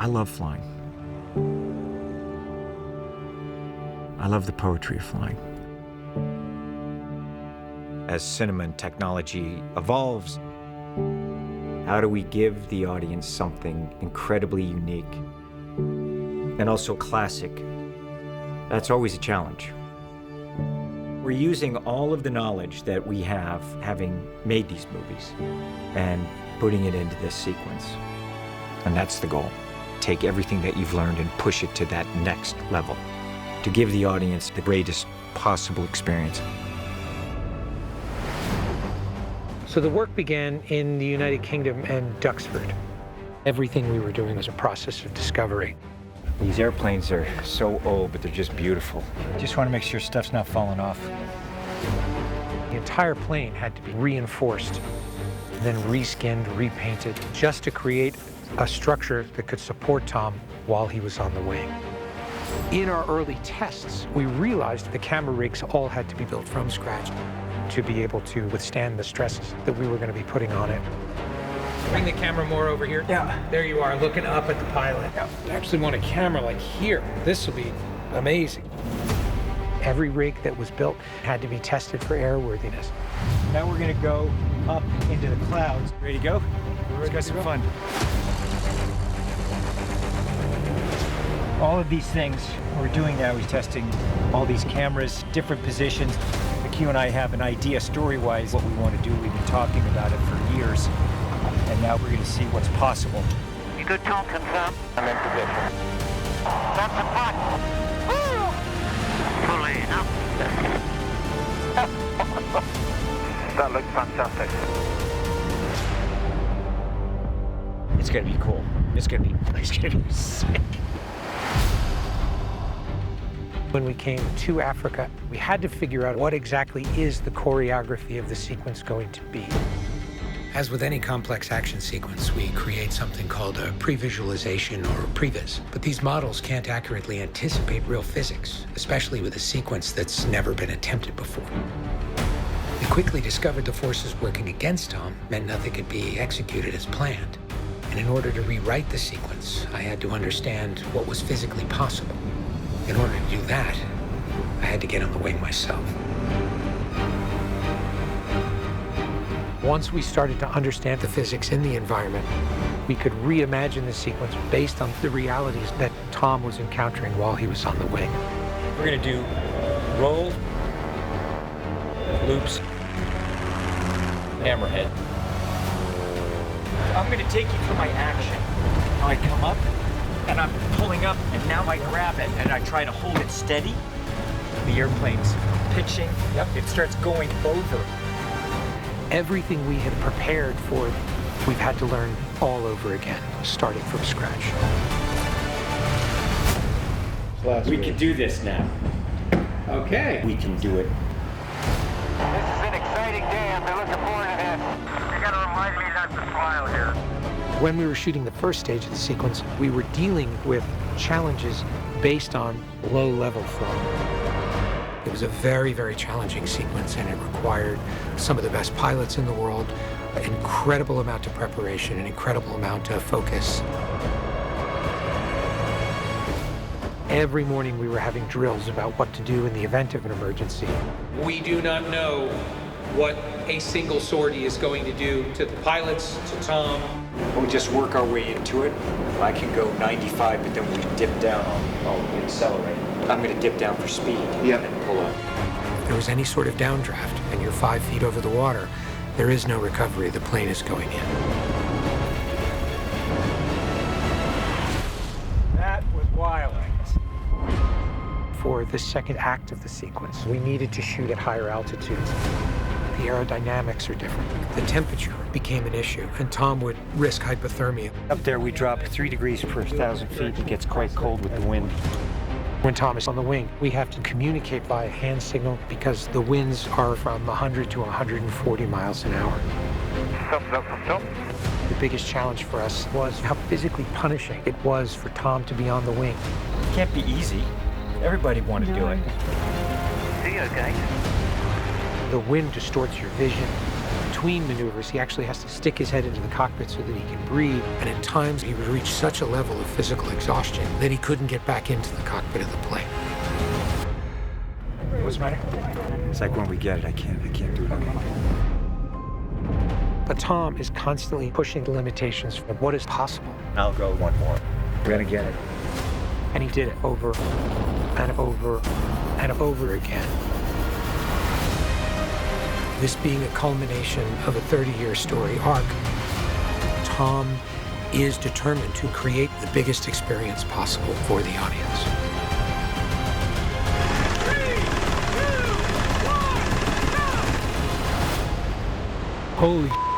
I love flying. I love the poetry of flying. As cinema and technology evolves, how do we give the audience something incredibly unique and also classic? That's always a challenge. We're using all of the knowledge that we have, having made these movies, and putting it into this sequence. And that's the goal. Take everything that you've learned and push it to that next level, to give the audience the greatest possible experience. So the work began in the United Kingdom and Duxford. Everything we were doing was a process of discovery. These airplanes are so old, but they're just beautiful. Just want to make sure stuff's not falling off. The entire plane had to be reinforced, then reskinned, repainted, just to create a structure that could support Tom while he was on the wing. In our early tests, we realized the camera rigs all had to be built from scratch to be able to withstand the stresses that we were going to be putting on it. Bring the camera more over here. Yeah. There you are, looking up at the pilot. Yeah. I actually want a camera like here. This will be amazing. Every rig that was built had to be tested for airworthiness. Now we're going to go up into the clouds. Ready to go? Let's get some fun. All of these things we're doing now is testing all these cameras, different positions. Q and I have an idea story-wise what we want to do. We've been talking about it for years, and now we're going to see what's possible. You good, Tom? Confirm. I'm in position. That's the front. Woo! Fully up. That looks fantastic. It's going to be cool. It's going to be sick. When we came to Africa, we had to figure out what exactly is the choreography of the sequence going to be. As with any complex action sequence, we create something called a pre-visualization or a previs. But these models can't accurately anticipate real physics, especially with a sequence that's never been attempted before. We quickly discovered the forces working against Tom meant nothing could be executed as planned. And in order to rewrite the sequence, I had to understand what was physically possible. In order to do that, I had to get on the wing myself. Once we started to understand the physics in the environment, we could reimagine the sequence based on the realities that Tom was encountering while he was on the wing. We're going to do roll, loops, hammerhead. I'm going to take you through my action. I come up, and I'm pulling up, and now I grab it, and I try to hold it steady. The airplane's pitching. Yep. It starts going over. Everything we had prepared for, we've had to learn all over again, starting from scratch. We can do this now. Okay. We can do it. This is an exciting day. I've been looking forward to this. You gotta remind me not to smile here. When we were shooting the first stage of the sequence, we were dealing with challenges based on low-level flow. It was a very, very challenging sequence, and it required some of the best pilots in the world, an incredible amount of preparation, an incredible amount of focus. Every morning we were having drills about what to do in the event of an emergency. We do not know what a single sortie is going to do to the pilots, to Tom. We'll just work our way into it. I can go 95, but then when we dip down, I'll accelerate. I'm going to dip down for speed and pull up. If there was any sort of downdraft and you're 5 feet over the water, there is no recovery. The plane is going in. That was wild. For the second act of the sequence, we needed to shoot at higher altitudes. The aerodynamics are different. The temperature became an issue, and Tom would risk hypothermia. Up there, we drop 3 degrees per 1,000 feet. It gets quite cold with the wind. When Tom is on the wing, we have to communicate by a hand signal because the winds are from 100 to 140 miles an hour. Stop. The biggest challenge for us was how physically punishing it was for Tom to be on the wing. It can't be easy. Everybody want to do it. See you, okay? The wind distorts your vision. between maneuvers, he actually has to stick his head into the cockpit so that he can breathe. And at times, he would reach such a level of physical exhaustion that he couldn't get back into the cockpit of the plane. What's the matter? It's like when we get it, I can't do it anymore. But Tom is constantly pushing the limitations of what is possible. I'll go one more. We're gonna get it. And he did it over and over and over again. This being a culmination of a 30-year story arc, Tom is determined to create the biggest experience possible for the audience. 3, 2, 1, go! Holy